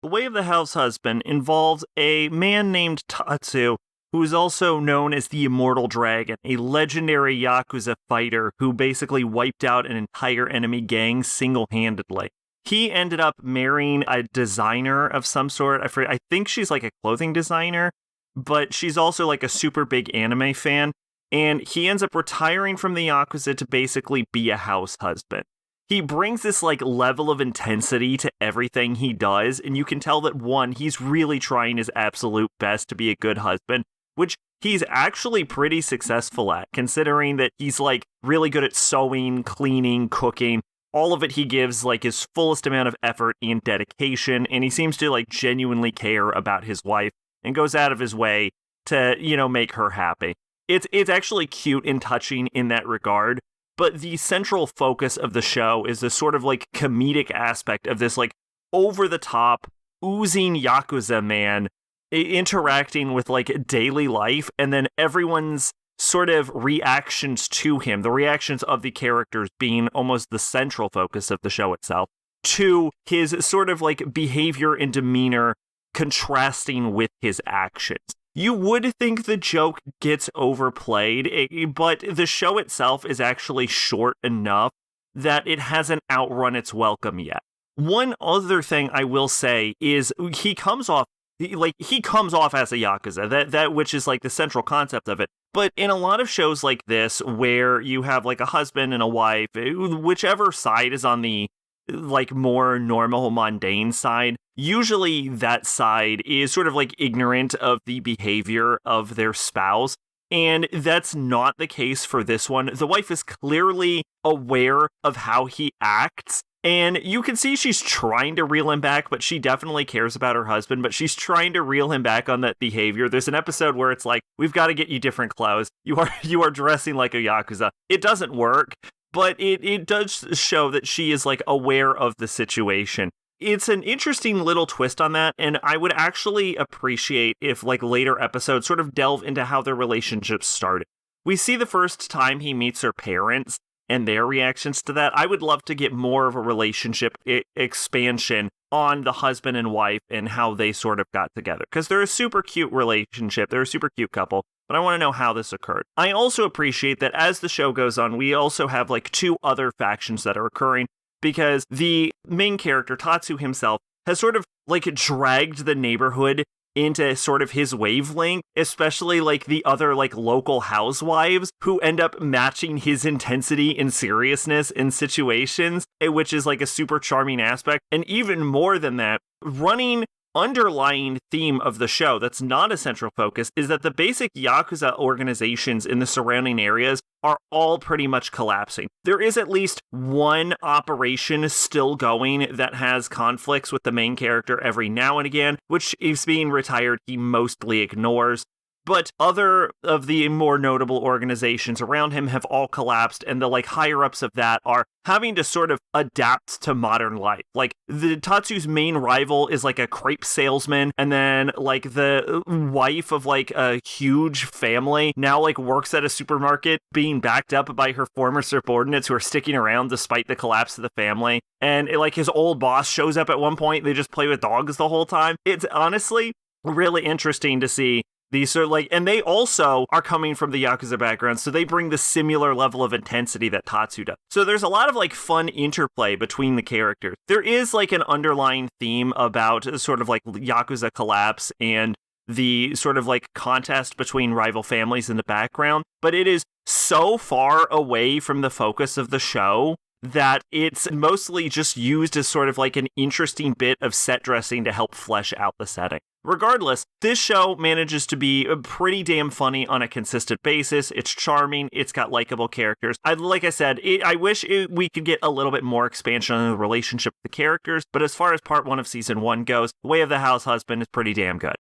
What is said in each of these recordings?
The Way of the Househusband involves a man named Tatsu, who is also known as the Immortal Dragon, a legendary Yakuza fighter who basically wiped out an entire enemy gang single-handedly. He ended up marrying a designer of some sort. I think she's like a clothing designer, but she's also like a super big anime fan. And he ends up retiring from the Yakuza to basically be a house husband. He brings this like level of intensity to everything he does, and you can tell that one, he's really trying his absolute best to be a good husband, which he's actually pretty successful at, considering that he's like really good at sewing, cleaning, cooking. All of it he gives like his fullest amount of effort and dedication, and he seems to like genuinely care about his wife and goes out of his way to, make her happy. It's actually cute and touching in that regard, but the central focus of the show is this sort of like comedic aspect of this like over-the-top, oozing Yakuza man interacting with like daily life, and then everyone's sort of reactions to him, the reactions of the characters being almost the central focus of the show itself, to his sort of like behavior and demeanor contrasting with his actions. You would think the joke gets overplayed, but the show itself is actually short enough that it hasn't outrun its welcome yet. One other thing I will say is he comes off as a Yakuza, that which is like the central concept of it. But in a lot of shows like this, where you have like a husband and a wife, whichever side is on the like more normal, mundane side, usually that side is sort of like ignorant of the behavior of their spouse. And that's not the case for this one. The wife is clearly aware of how he acts. And you can see she's trying to reel him back, but she definitely cares about her husband, but she's trying to reel him back on that behavior. There's an episode where it's like, we've got to get you different clothes. You are dressing like a Yakuza. It doesn't work, but it does show that she is like aware of the situation. It's an interesting little twist on that, and I would actually appreciate if like later episodes sort of delve into how their relationship started. We see the first time he meets her parents and their reactions to that. I would love to get more of a relationship expansion on the husband and wife and how they sort of got together, because they're a super cute relationship. They're a super cute couple, but I want to know how this occurred. I also appreciate that as the show goes on, we also have like two other factions that are occurring, because the main character, Tatsu himself, has sort of like dragged the neighborhood into sort of his wavelength, especially like the other like local housewives who end up matching his intensity and seriousness in situations, which is like a super charming aspect. And even more than that, running underlying theme of the show that's not a central focus is that the basic Yakuza organizations in the surrounding areas are all pretty much collapsing. There is at least one operation still going that has conflicts with the main character every now and again, which is being retired, he mostly ignores. But other of the more notable organizations around him have all collapsed, and the like higher-ups of that are having to sort of adapt to modern life. Like, the Tatsu's main rival is like a crepe salesman, and then like the wife of like a huge family now like works at a supermarket being backed up by her former subordinates who are sticking around despite the collapse of the family. And like his old boss shows up at one point, they just play with dogs the whole time. It's honestly really interesting to see. These are like, and they also are coming from the Yakuza background, so they bring the similar level of intensity that Tatsu does. So there's a lot of like fun interplay between the characters. There is like an underlying theme about sort of like Yakuza collapse and the sort of like contest between rival families in the background, but it is so far away from the focus of the show that it's mostly just used as sort of like an interesting bit of set dressing to help flesh out the setting. Regardless, this show manages to be pretty damn funny on a consistent basis. It's charming. It's got likable characters. Like I said, I wish we could get a little bit more expansion on the relationship with the characters, but as far as part 1 of season 1 goes, The Way of the Househusband is pretty damn good.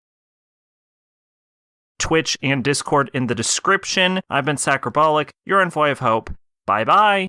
Twitch and Discord in the description. I've been Sacrobolic. You're Envoy of Hope. Bye-bye.